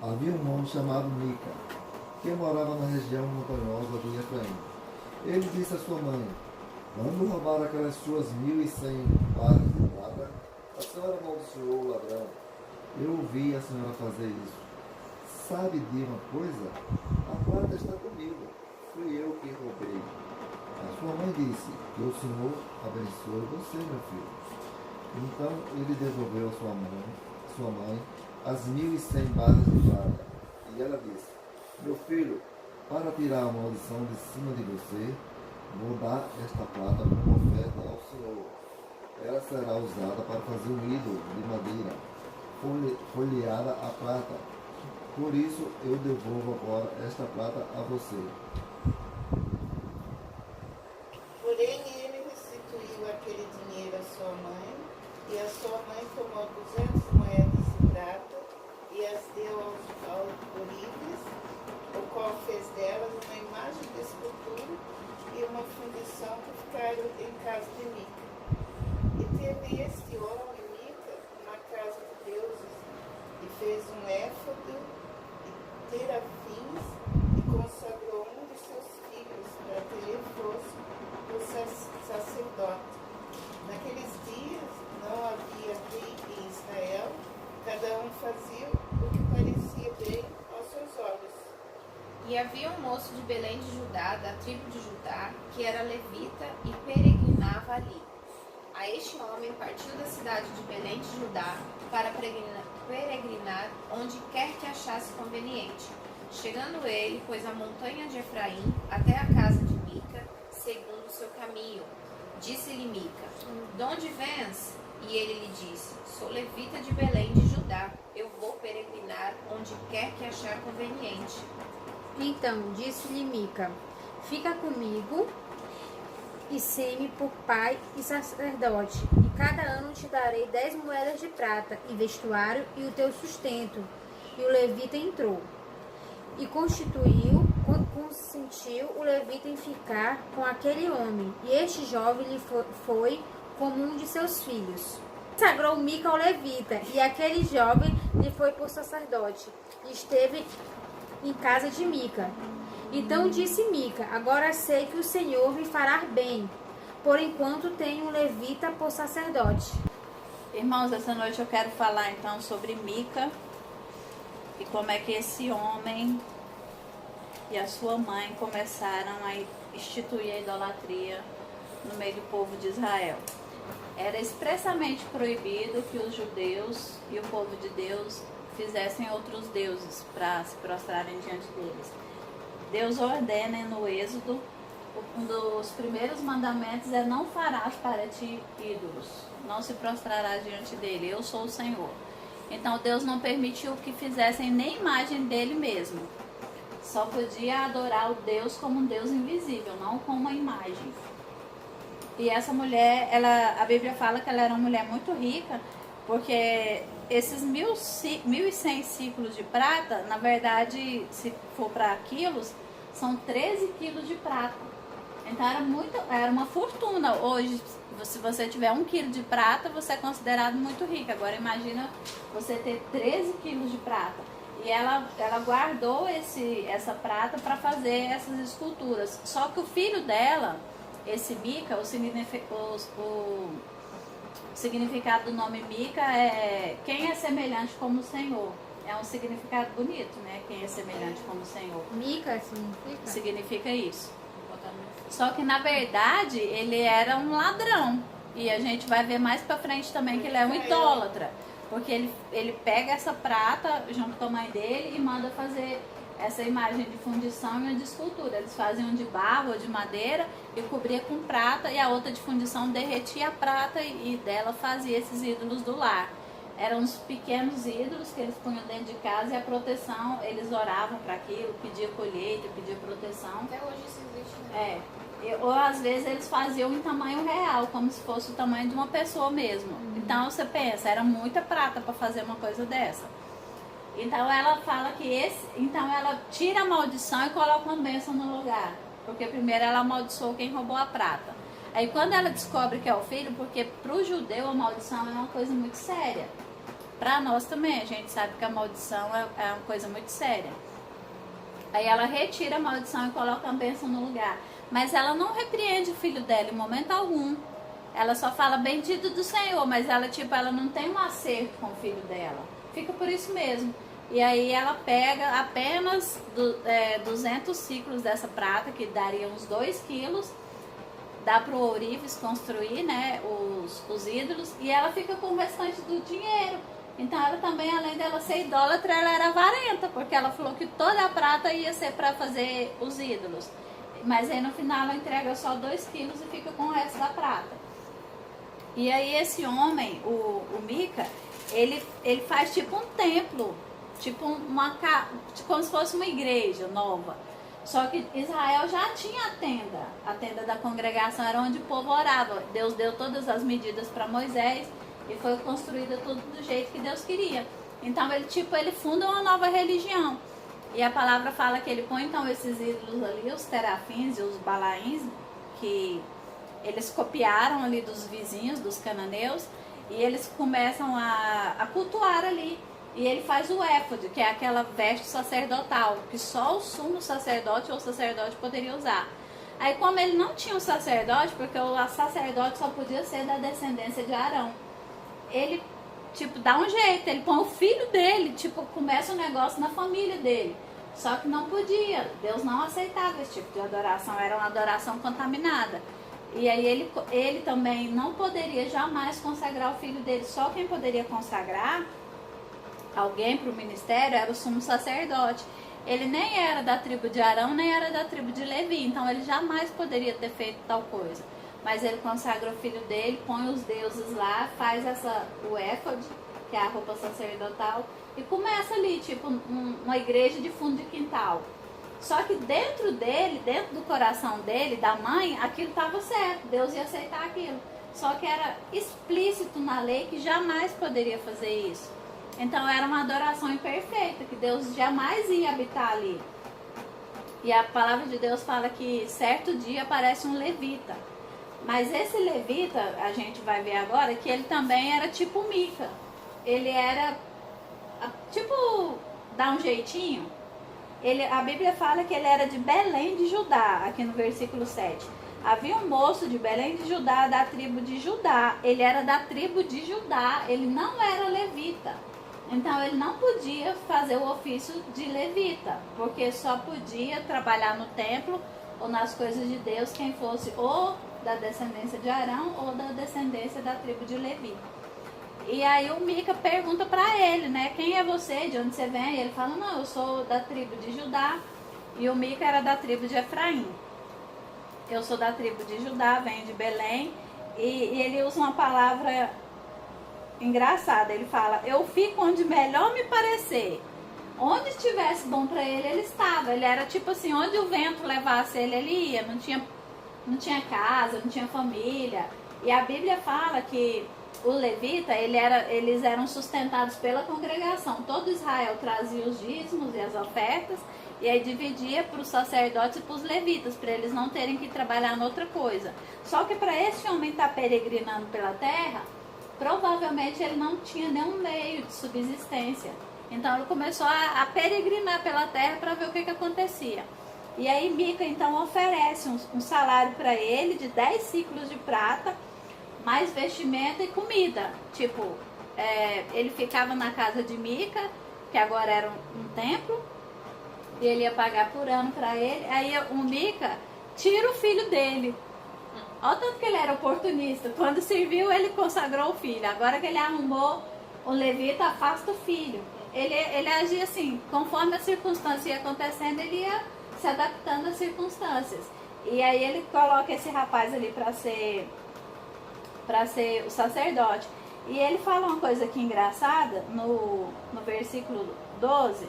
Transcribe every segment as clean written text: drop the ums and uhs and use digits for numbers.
Havia um homem chamado Mica, que morava na região montanhosa de Efraim. Ele disse à sua mãe: quando roubar aquelas suas 1.100 barras de prata, a senhora amaldiçoou o ladrão. Eu ouvi a senhora fazer isso. Sabe de uma coisa? A prata está comigo. Fui eu que roubei. A sua mãe disse: que o Senhor abençoe você, meu filho. Então ele devolveu a sua mãe, as 1.100 barras de prata. E ela disse: meu filho, para tirar a maldição de cima de você, vou dar esta prata como oferta ao Senhor. Ela será usada para fazer um ídolo de madeira, folheada a prata. Por isso eu devolvo agora esta prata a você. Porém ele restituiu aquele dinheiro à sua mãe, e a sua mãe tomou 200 moedas de prata e as deu aos ourives, o qual fez delas uma imagem de escultura e uma fundição que ficaram em casa de Mica. E teve este homem, Mica, uma casa de deuses, e fez um éfode e terafins, e consagrou um de seus filhos para que ele fosse o sacerdote. Naqueles dias não havia rei em Israel, cada um fazia o que parecia bem aos seus olhos. E havia um moço de Belém de Judá, da tribo de Judá, que era levita e peregrinava ali. A este homem partiu da cidade de Belém de Judá para peregrinar onde quer que achasse conveniente. Chegando ele, pôs a montanha de Efraim até a casa de Mica, segundo o seu caminho. Disse-lhe Mica: de onde vens? E ele lhe disse: sou levita de Belém de Judá. Eu vou peregrinar onde quer que achar conveniente. Então disse-lhe Mica: fica comigo e sê-me por pai e sacerdote, e cada ano te darei 10 moedas de prata, e vestuário, e o teu sustento. E o levita entrou. E consentiu o levita em ficar com aquele homem, e este jovem lhe foi como um de seus filhos. Sagrou Mica ao levita, e aquele jovem lhe foi por sacerdote, e esteve em casa de Mica. Então disse Mica: agora sei que o Senhor me fará bem, por enquanto tenho um levita por sacerdote. Irmãos, essa noite eu quero falar então sobre Mica e como é que esse homem e a sua mãe começaram a instituir a idolatria no meio do povo de Israel. Era expressamente proibido que os judeus e o povo de Deus fizessem outros deuses para se prostrarem diante deles. Deus ordena no Êxodo, um dos primeiros mandamentos é: não farás para ti ídolos, não se prostrarás diante dele, eu sou o Senhor. Então Deus não permitiu que fizessem nem imagem dele mesmo, só podia adorar o Deus como um Deus invisível, não como uma imagem. E essa mulher, a Bíblia fala que ela era uma mulher muito rica, porque esses 1.100 ciclos de prata, na verdade, se for para quilos, são 13 quilos de prata. Então era uma fortuna. Hoje, se você tiver 1 quilo de prata, você é considerado muito rico. Agora imagina você ter 13 quilos de prata. E ela guardou essa prata para fazer essas esculturas. Só que o filho dela, esse Mica, o significado do nome Mica é quem é semelhante como o Senhor. É um significado bonito, né? Quem é semelhante como o Senhor. Mica significa? Significa isso. Só que na verdade ele era um ladrão. E a gente vai ver mais pra frente também que ele é um idólatra. Porque ele pega essa prata junto com a mãe dele e manda fazer essa imagem de fundição e uma de escultura. Eles faziam de barro ou de madeira e cobria com prata, e a outra de fundição derretia a prata e dela fazia esses ídolos do lar. Eram uns pequenos ídolos que eles punham dentro de casa, e a proteção, eles oravam para aquilo, pedia colheita, pedia proteção. Até hoje isso existe, né? Ou às vezes eles faziam em tamanho real, como se fosse o tamanho de uma pessoa mesmo. Então você pensa, era muita prata para fazer uma coisa dessa. Então ela fala que então ela tira a maldição e coloca uma bênção no lugar. Porque primeiro ela amaldiçoou quem roubou a prata. Aí quando ela descobre que é o filho, porque para o judeu a maldição é uma coisa muito séria. para nós também. A gente sabe que a maldição é uma coisa muito séria. Aí ela retira a maldição e coloca a bênção no lugar. Mas ela não repreende o filho dela em momento algum. Ela só fala bendito do Senhor, mas ela não tem um acerto com o filho dela. Fica por isso mesmo. E aí ela pega apenas 200 ciclos dessa prata, que daria uns 2 quilos, dá para o ourives construir, né, os ídolos, e ela fica com o restante do dinheiro. Então ela também, além dela ser idólatra, ela era avarenta, porque ela falou que toda a prata ia ser para fazer os ídolos. Mas aí no final ela entrega só 2 quilos e fica com o resto da prata. E aí esse homem, o Mica, ele faz tipo um templo, tipo como se fosse uma igreja nova. Só que Israel já tinha a tenda da congregação, era onde o povo orava. Deus deu todas as medidas para Moisés e foi construída tudo do jeito que Deus queria. Então ele funda uma nova religião. E a palavra fala que ele põe então esses ídolos ali, os terafins e os balaíns, que eles copiaram ali dos vizinhos, dos cananeus, e eles começam a cultuar ali. E ele faz o éfode, que é aquela veste sacerdotal, que só o sumo sacerdote ou sacerdote poderia usar. Aí como ele não tinha um sacerdote, porque o sacerdote só podia ser da descendência de Arão, ele dá um jeito, ele põe o filho dele, começa o negócio na família dele. Só que não podia, Deus não aceitava esse tipo de adoração, era uma adoração contaminada. E aí ele também não poderia jamais consagrar o filho dele. Só quem poderia consagrar alguém para o ministério era o sumo sacerdote. Ele nem era da tribo de Arão, nem era da tribo de Levi, então ele jamais poderia ter feito tal coisa. Mas ele consagra o filho dele, põe os deuses lá, faz o éfode, que é a roupa sacerdotal, e começa ali, uma igreja de fundo de quintal. Só que dentro dele, dentro do coração dele, da mãe, aquilo estava certo, Deus ia aceitar aquilo. Só que era explícito na lei que jamais poderia fazer isso. Então era uma adoração imperfeita, que Deus jamais ia habitar ali. E a palavra de Deus fala que certo dia aparece um levita. Mas esse levita, a gente vai ver agora, que ele também era tipo Mica. Ele era, dá um jeitinho. A Bíblia fala que ele era de Belém de Judá, aqui no versículo 7. Havia um moço de Belém de Judá, da tribo de Judá. Ele era da tribo de Judá, ele não era levita. Então ele não podia fazer o ofício de levita, porque só podia trabalhar no templo ou nas coisas de Deus quem fosse ou da descendência de Arão ou da descendência da tribo de Levi. E aí o Mica pergunta para ele, né, quem é você, de onde você vem? E ele fala, não, eu sou da tribo de Judá. E o Mica era da tribo de Efraim. Eu sou da tribo de Judá, venho de Belém. E ele usa uma palavra engraçada, ele fala, eu fico onde melhor me parecer. Onde estivesse bom para ele estava. Ele era tipo assim, onde o vento levasse ele ia. Não tinha casa, não tinha família. E a Bíblia fala que o levita, eles eram sustentados pela congregação. Todo Israel trazia os dízimos e as ofertas, e aí dividia para os sacerdotes e para os levitas, para eles não terem que trabalhar em outra coisa. Só que para esse homem estar peregrinando pela terra, provavelmente ele não tinha nenhum meio de subsistência. Então ele começou a peregrinar pela terra para ver o que acontecia. E aí Mica então oferece um salário para ele de 10 ciclos de prata, mais vestimenta e comida. Ele ficava na casa de Mica, que agora era um templo, e ele ia pagar por ano para ele. Aí o Mica tira o filho dele. Olha o tanto que ele era oportunista. Quando serviu, ele consagrou o filho. Agora que ele arrumou o levita, afasta o filho. Ele agia assim, conforme a circunstância ia acontecendo, ele ia se adaptando às circunstâncias. E aí ele coloca esse rapaz ali para ser o sacerdote. E ele fala uma coisa aqui engraçada, no versículo 12.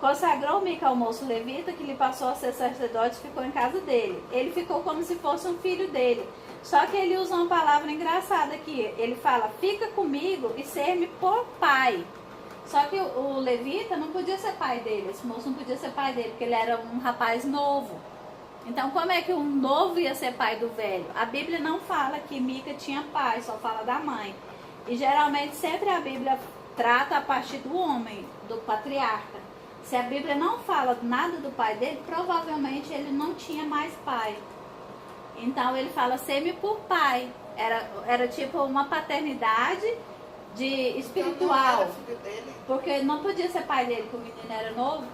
Consagrou Mica ao moço levita, que lhe passou a ser sacerdote e ficou em casa dele. Ele ficou como se fosse um filho dele. Só que ele usa uma palavra engraçada aqui. Ele fala, fica comigo e ser-me por pai. Só que o levita não podia ser pai dele. Esse moço não podia ser pai dele, porque ele era um rapaz novo. Então como é que um novo ia ser pai do velho? A Bíblia não fala que Mica tinha pai, só fala da mãe. E geralmente sempre a Bíblia trata a partir do homem, do patriarca. Se a Bíblia não fala nada do pai dele, provavelmente ele não tinha mais pai. Então ele fala semi por pai. Era tipo uma paternidade de Então, não espiritual. era filho dele. Porque não podia ser pai dele, porque o menino era novo.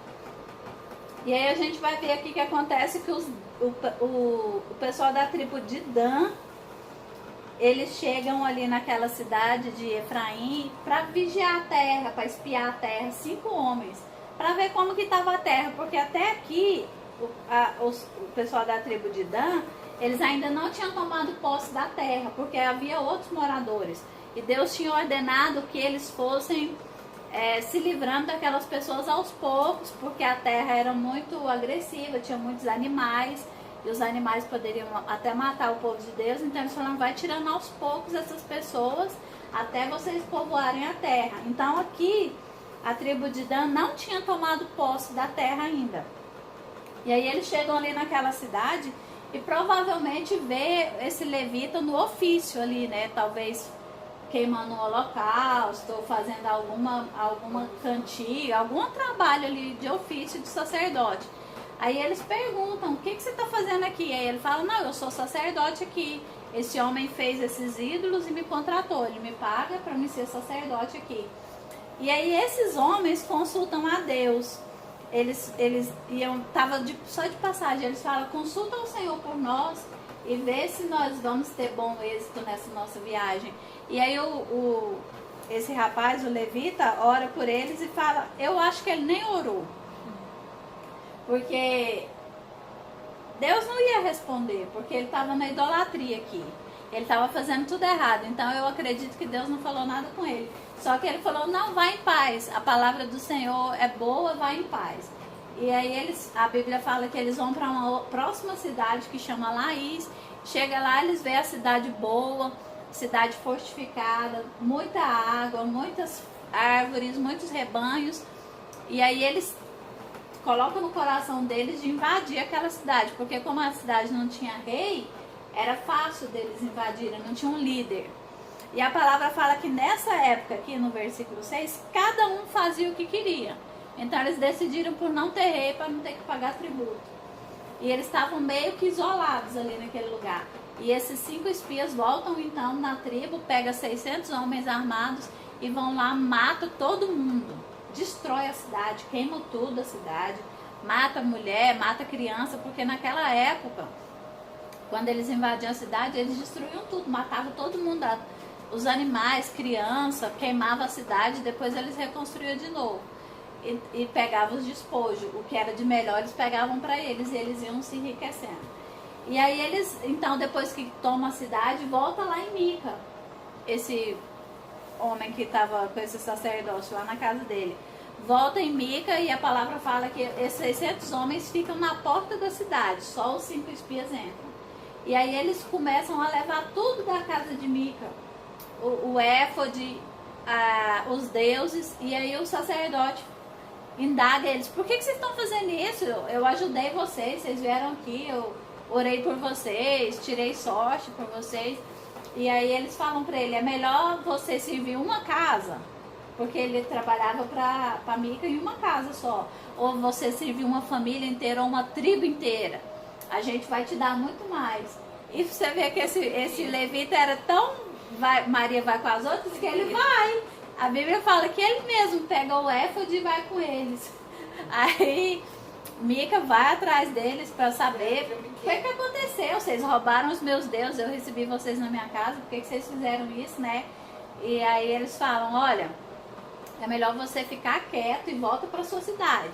E aí a gente vai ver aqui que acontece que o pessoal da tribo de Dan, eles chegam ali naquela cidade de Efraim para vigiar a terra, para espiar a terra, 5 homens, para ver como que estava a terra, porque até aqui o pessoal da tribo de Dan, eles ainda não tinham tomado posse da terra, porque havia outros moradores. E Deus tinha ordenado que eles fossem se livrando daquelas pessoas aos poucos, porque a terra era muito agressiva, tinha muitos animais, e os animais poderiam até matar o povo de Deus. Então eles falaram, vai tirando aos poucos essas pessoas, até vocês povoarem a terra. Então aqui, a tribo de Dan não tinha tomado posse da terra ainda. E aí eles chegam ali naquela cidade, e provavelmente vê esse levita no ofício ali, né, talvez queimando um holocausto, ou fazendo alguma cantiga, algum trabalho ali de ofício de sacerdote. Aí eles perguntam, o que você está fazendo aqui? Aí ele fala, não, eu sou sacerdote aqui. Esse homem fez esses ídolos e me contratou, ele me paga para me ser sacerdote aqui. E aí esses homens consultam a Deus. Eles iam, só de passagem, eles falam, consulta o Senhor por nós e vê se nós vamos ter bom êxito nessa nossa viagem. E aí esse rapaz, o levita, ora por eles e fala, eu acho que ele nem orou. Porque Deus não ia responder, porque ele estava na idolatria aqui. Ele estava fazendo tudo errado, então eu acredito que Deus não falou nada com ele. Só que ele falou, não, vai em paz, a palavra do Senhor é boa, vai em paz. E aí a Bíblia fala que eles vão para uma próxima cidade que chama Laís. Chega lá, eles veem a cidade boa, cidade fortificada, muita água, muitas árvores, muitos rebanhos. E aí eles colocam no coração deles de invadir aquela cidade, porque como a cidade não tinha rei, era fácil deles invadirem, não tinha um líder. E a palavra fala que nessa época, aqui no versículo 6, cada um fazia o que queria. Então eles decidiram por não ter rei, para não ter que pagar tributo. E eles estavam meio que isolados ali naquele lugar. E esses 5 espias voltam então na tribo, pegam 600 homens armados e vão lá, matam todo mundo. Destrói a cidade, queima tudo a cidade, mata mulher, mata criança, porque naquela época, quando eles invadiam a cidade, eles destruíam tudo, matavam todo mundo, os animais, criança, queimavam a cidade, depois eles reconstruíam de novo. E pegavam os despojos, o que era de melhor eles pegavam para eles, e eles iam se enriquecendo. E aí eles, então depois que tomam a cidade, volta lá em Mica, esse homem que estava com esse sacerdócio lá na casa dele. Volta em Mica e a palavra fala que esses 600 homens ficam na porta da cidade, só os 5 espias entram. E aí eles começam a levar tudo da casa de Mica, o éfode, os deuses, e aí o sacerdote indaga eles, por que vocês estão fazendo isso? Eu ajudei vocês vieram aqui, eu orei por vocês, tirei sorte por vocês. E aí eles falam para ele, é melhor você servir uma casa, porque ele trabalhava para Mica em uma casa só, ou você servir uma família inteira ou uma tribo inteira, a gente vai te dar muito mais. E você vê que esse levita era tão Maria vai com as outras que ele vai. A Bíblia fala que ele mesmo pega o éfode e vai com eles. Aí Mica vai atrás deles para saber o que aconteceu. Vocês roubaram os meus deuses, eu recebi vocês na minha casa, por que vocês fizeram isso, né? E aí eles falam, olha, é melhor você ficar quieto e volta para sua cidade,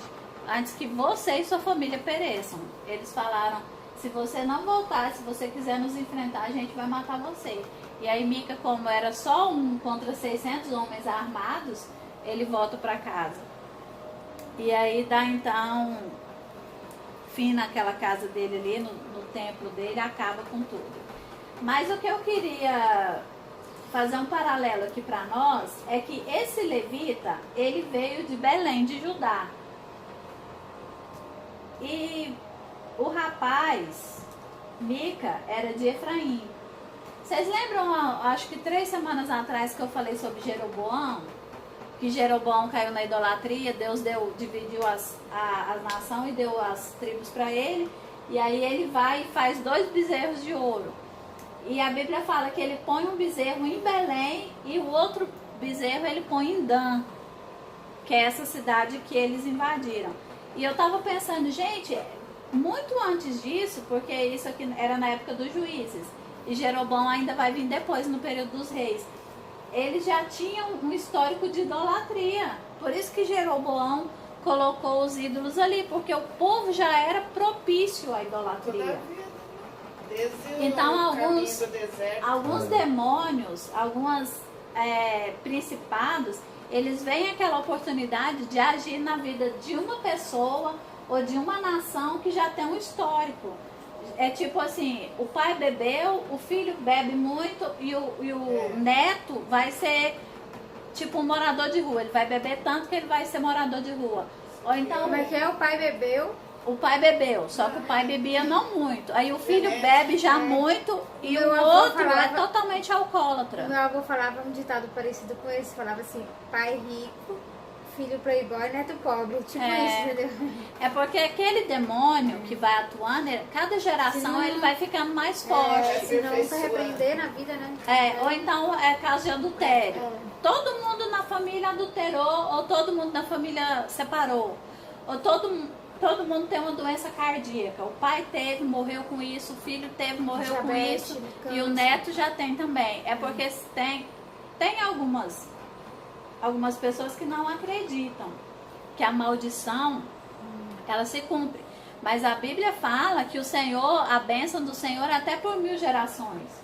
antes que você e sua família pereçam. Eles falaram, se você não voltar, se você quiser nos enfrentar, a gente vai matar você. E aí Mica, como era só um contra 600 homens armados, ele volta para casa. E aí dá então fim naquela casa dele ali, no templo dele, acaba com tudo. Mas o que eu queria fazer um paralelo aqui para nós é que esse levita, ele veio de Belém de Judá. E o rapaz, Mica, era de Efraim. Vocês lembram, acho que 3 semanas atrás que eu falei sobre Jeroboão? Que que Jeroboão caiu na idolatria, Deus dividiu a nação e deu as tribos para ele. E aí ele vai e faz 2 bezerros de ouro. E a Bíblia fala que ele põe um bezerro em Belém e o outro bezerro ele põe em Dan, que é essa cidade que eles invadiram. E eu estava pensando, gente, muito antes disso, porque isso aqui era na época dos juízes, e Jeroboão ainda vai vir depois, no período dos reis. Eles já tinham um histórico de idolatria. Por isso que Jeroboão colocou os ídolos ali, porque o povo já era propício à idolatria. Então alguns demônios, alguns principados, eles veem aquela oportunidade de agir na vida de uma pessoa ou de uma nação que já tem um histórico. É tipo assim, o pai bebeu, o filho bebe muito e o neto vai ser tipo um morador de rua. Ele vai beber tanto que ele vai ser morador de rua. Ou então, como é que é? O pai bebeu? O pai bebeu, só que o pai bebia não muito. Aí o filho bebe já muito e o avô outro é falava- totalmente alcoólatra. Meu avô falava um ditado parecido com esse, falava assim, pai rico, filho playboy, neto pobre, tipo isso, entendeu? É porque aquele demônio que vai atuando, cada geração Senão- ele vai ficando mais forte. Se não se repreender na vida, né? Ou então é caso de adultério. Todo mundo na família adulterou, ou todo mundo na família separou, ou todo mundo tem uma doença cardíaca. O pai teve, morreu com isso, o filho teve, morreu com Diabetes, isso, câncer. e o neto já tem também. É porque tem algumas pessoas que não acreditam que a maldição ela se cumpre. Mas a Bíblia fala que o Senhor, a bênção do Senhor é até por 1000 gerações.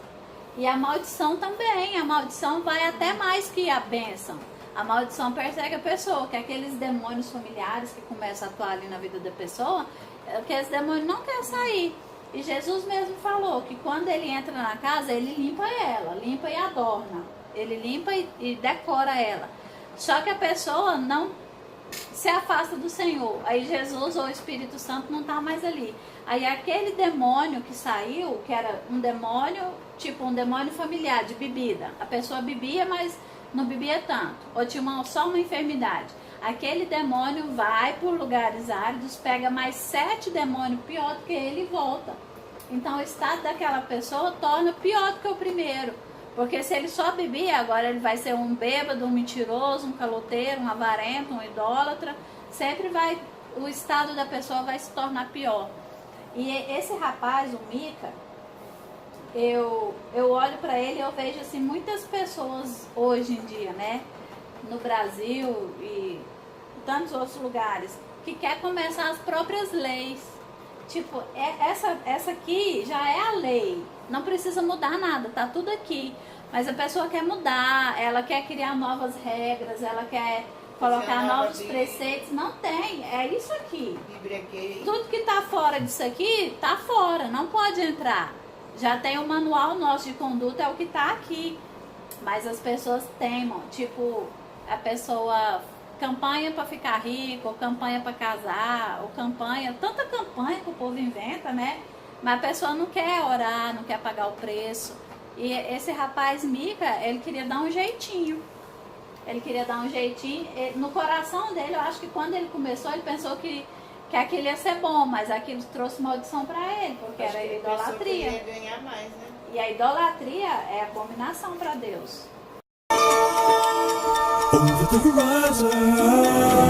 E a maldição também, a maldição vai até mais que a bênção. A maldição persegue a pessoa, que aqueles demônios familiares que começam a atuar ali na vida da pessoa, aqueles demônios não querem sair. E Jesus mesmo falou que quando ele entra na casa, ele limpa ela, limpa e adorna. Ele limpa e decora ela. Só que a pessoa não se afasta do Senhor. Aí Jesus ou o Espírito Santo não está mais ali. Aí aquele demônio que saiu, que era um demônio, tipo um demônio familiar de bebida. A pessoa bebia, mas não bebia tanto. Ou tinha só uma enfermidade. Aquele demônio vai por lugares áridos, pega mais 7 demônios pior do que ele e volta. Então o estado daquela pessoa torna pior do que o primeiro. Porque se ele só bebia, agora ele vai ser um bêbado, um mentiroso, um caloteiro, um avarento, um idólatra. Sempre o estado da pessoa vai se tornar pior. E esse rapaz, o Mica, eu olho para ele e eu vejo assim, muitas pessoas hoje em dia, né? No Brasil e em tantos outros lugares, que quer começar as próprias leis. Tipo, essa aqui já é a lei. Não precisa mudar nada, tá tudo aqui. Mas a pessoa quer mudar, ela quer criar novas regras, ela quer colocar novos preceitos. Não tem, é isso aqui. Tudo que tá fora disso aqui, tá fora, não pode entrar. Já tem o manual nosso de conduta, é o que tá aqui. Mas as pessoas teimam, tipo, a pessoa campanha para ficar rico, ou campanha para casar, ou tanta campanha que o povo inventa, né? Mas a pessoa não quer orar, não quer pagar o preço. E esse rapaz Mica, ele queria dar um jeitinho. Ele queria dar um jeitinho. No coração dele, eu acho que quando ele começou, ele pensou que aquilo ia ser bom, mas aquilo trouxe maldição para ele, porque era idolatria. Ele ia ganhar mais, né? E a idolatria é abominação para Deus. Over the horizon.